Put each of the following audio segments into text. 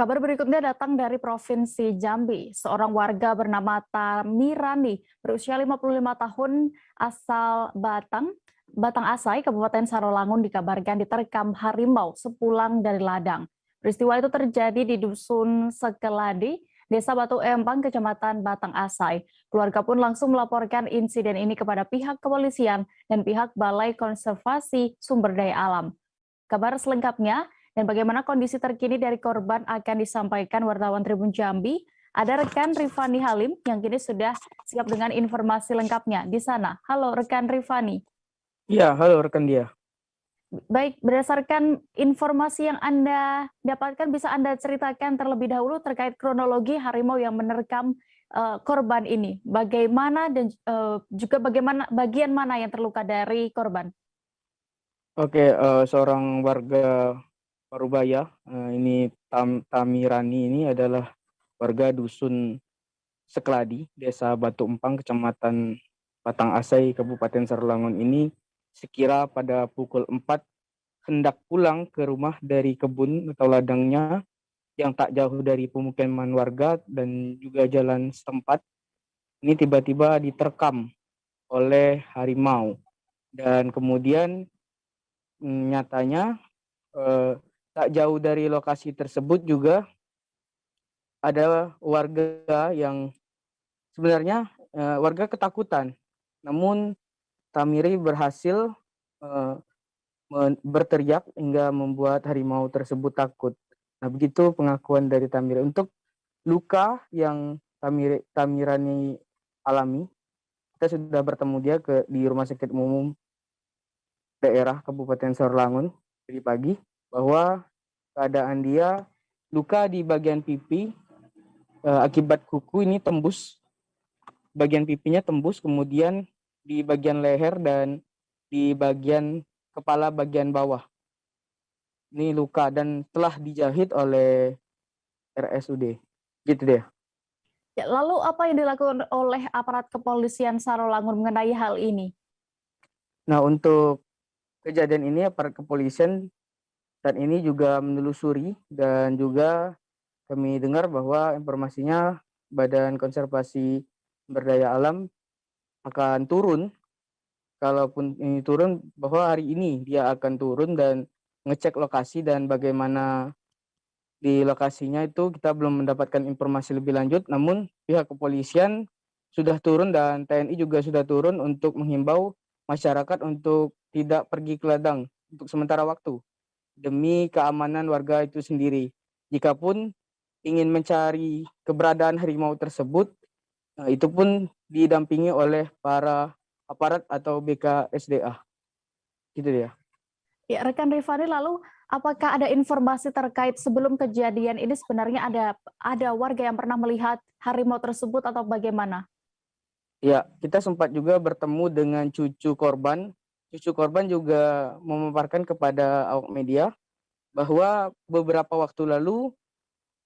Kabar berikutnya datang dari Provinsi Jambi. Seorang warga bernama Tamirani berusia 55 tahun asal Batang Asai, Kabupaten Sarolangun dikabarkan diterkam harimau sepulang dari ladang. Peristiwa itu terjadi di Dusun Sekeladi, Desa Batu Empang, Kecamatan Batang Asai. Keluarga pun langsung melaporkan insiden ini kepada pihak kepolisian dan pihak Balai Konservasi Sumber Daya Alam. Kabar selengkapnya dan bagaimana kondisi terkini dari korban akan disampaikan wartawan Tribun Jambi. Ada rekan Rifani Halim yang kini sudah siap dengan informasi lengkapnya di sana. Halo rekan Rifani. Iya, halo rekan dia. Baik, berdasarkan informasi yang Anda dapatkan, bisa Anda ceritakan terlebih dahulu terkait kronologi harimau yang menerkam korban ini. Bagaimana dan juga bagaimana bagian mana yang terluka dari korban? Oke, seorang warga Parubaya, ini Tamirani ini adalah warga Dusun Sekeladi, Desa Batu Empang, Kecamatan Batang Asai, Kabupaten Sarolangun ini sekira pada pukul 4 hendak pulang ke rumah dari kebun atau ladangnya yang tak jauh dari pemukiman warga dan juga jalan setempat. Ini tiba-tiba diterkam oleh harimau dan kemudian nyatanya tak jauh dari lokasi tersebut juga ada warga yang sebenarnya warga ketakutan. Namun Tamiri berhasil berteriak hingga membuat harimau tersebut takut. Nah, begitu pengakuan dari Tamiri. Untuk luka yang Tamirani alami, kita sudah bertemu dia di Rumah Sakit Umum Daerah Kabupaten Sarolangun tadi pagi, bahwa keadaan dia luka di bagian pipi akibat kuku ini tembus, bagian pipinya tembus, kemudian di bagian leher dan di bagian kepala bagian bawah. Ini luka dan telah dijahit oleh RSUD. Gitu deh. Ya, lalu apa yang dilakukan oleh aparat kepolisian Sarolangun mengenai hal ini? Nah, untuk kejadian ini aparat kepolisian saat ini juga menelusuri dan juga kami dengar bahwa informasinya Badan Konservasi Sumber Daya Alam akan turun. Kalaupun ini turun, bahwa hari ini dia akan turun dan ngecek lokasi, dan bagaimana di lokasinya itu kita belum mendapatkan informasi lebih lanjut. Namun pihak kepolisian sudah turun dan TNI juga sudah turun untuk menghimbau masyarakat untuk tidak pergi ke ladang untuk sementara waktu demi keamanan warga itu sendiri. Jikapun ingin mencari keberadaan harimau tersebut, itu pun didampingi oleh para aparat atau BKSDA. Gitu ya. Ya, rekan Rifani, lalu apakah ada informasi terkait sebelum kejadian ini sebenarnya ada warga yang pernah melihat harimau tersebut atau bagaimana? Ya, kita sempat juga bertemu dengan cucu korban. Cucu korban juga memaparkan kepada awak media bahwa beberapa waktu lalu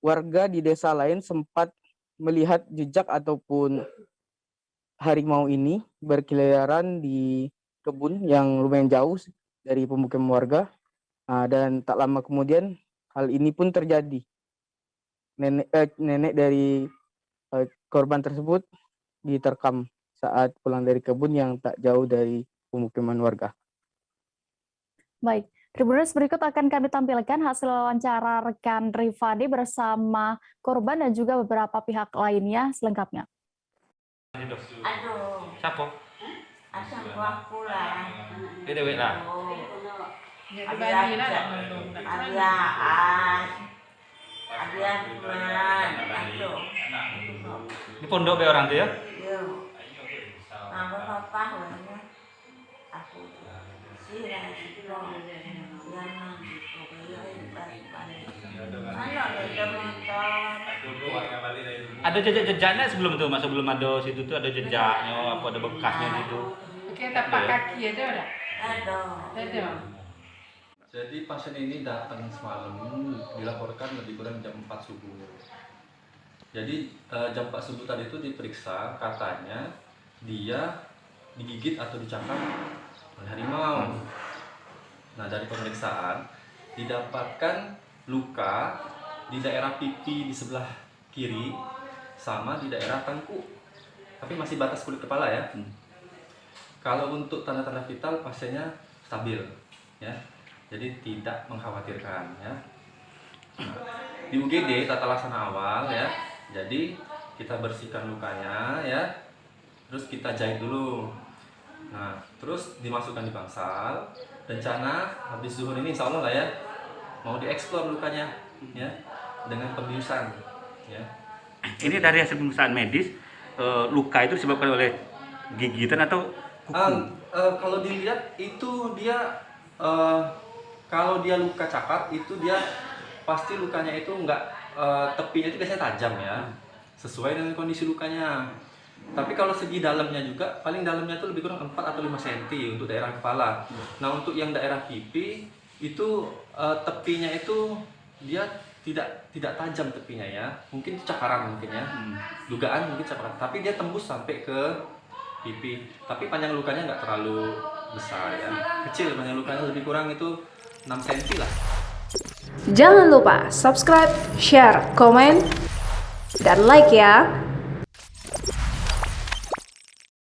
warga di desa lain sempat melihat jejak ataupun harimau ini berkeliaran di kebun yang lumayan jauh dari pemukiman warga. Dan tak lama kemudian hal ini pun terjadi. Nenek dari korban tersebut diterkam saat pulang dari kebun yang tak jauh dari pemukiman warga. Baik, Tribuners, berikut akan kami tampilkan hasil wawancara rekan Rifani bersama korban dan juga beberapa pihak lainnya selengkapnya. Aduh. Siapa? Asam aku lah. Dia dewek lah. Adian. Aduh. Di pondok be orang tuh ya? Yo. Nama papa namanya. Aku. Sira. Ada jejak-jejaknya sebelum tuh, masa belum ada situ tuh ada jejaknya, apa ada bekasnya gitu. Oke, tapak kaki ada enggak? Ada. Jadi pasien ini datang semalam, dilaporkan lebih kurang jam 4 subuh. Jadi jam 4 subuh tadi itu diperiksa, katanya dia digigit atau dicakar oleh harimau. Nah, dari pemeriksaan didapatkan luka di daerah pipi di sebelah kiri sama di daerah tengkuk, tapi masih batas kulit kepala ya. Kalau untuk tanda-tanda vital pasiennya stabil ya, jadi tidak mengkhawatirkan ya. Nah, di UGD tata laksana awal ya, jadi kita bersihkan lukanya ya, terus kita jahit dulu. Nah, terus dimasukkan di bangsal. Rencana habis zuhur ini insya Allah lah ya, mau dieksplor lukanya ya dengan pembiusan ya. Ini dari hasil pemeriksaan medis, luka itu disebabkan oleh gigitan atau kuku? Kalau dilihat itu dia kalau dia luka cakat itu dia pasti lukanya itu enggak tepinya itu biasanya tajam ya, sesuai dengan kondisi lukanya. Tapi kalau segi dalamnya juga, paling dalamnya itu lebih kurang 4 atau 5 cm untuk daerah kepala. Nah, untuk yang daerah pipi itu tepinya itu dia tidak tajam tepinya ya. Mungkin itu cakaran mungkin ya. Dugaan mungkin cakaran, tapi dia tembus sampai ke pipi. Tapi panjang lukanya nggak terlalu besar ya. Kecil panjang lukanya, lebih kurang itu 6 cm lah. Jangan lupa subscribe, share, komen, dan like ya.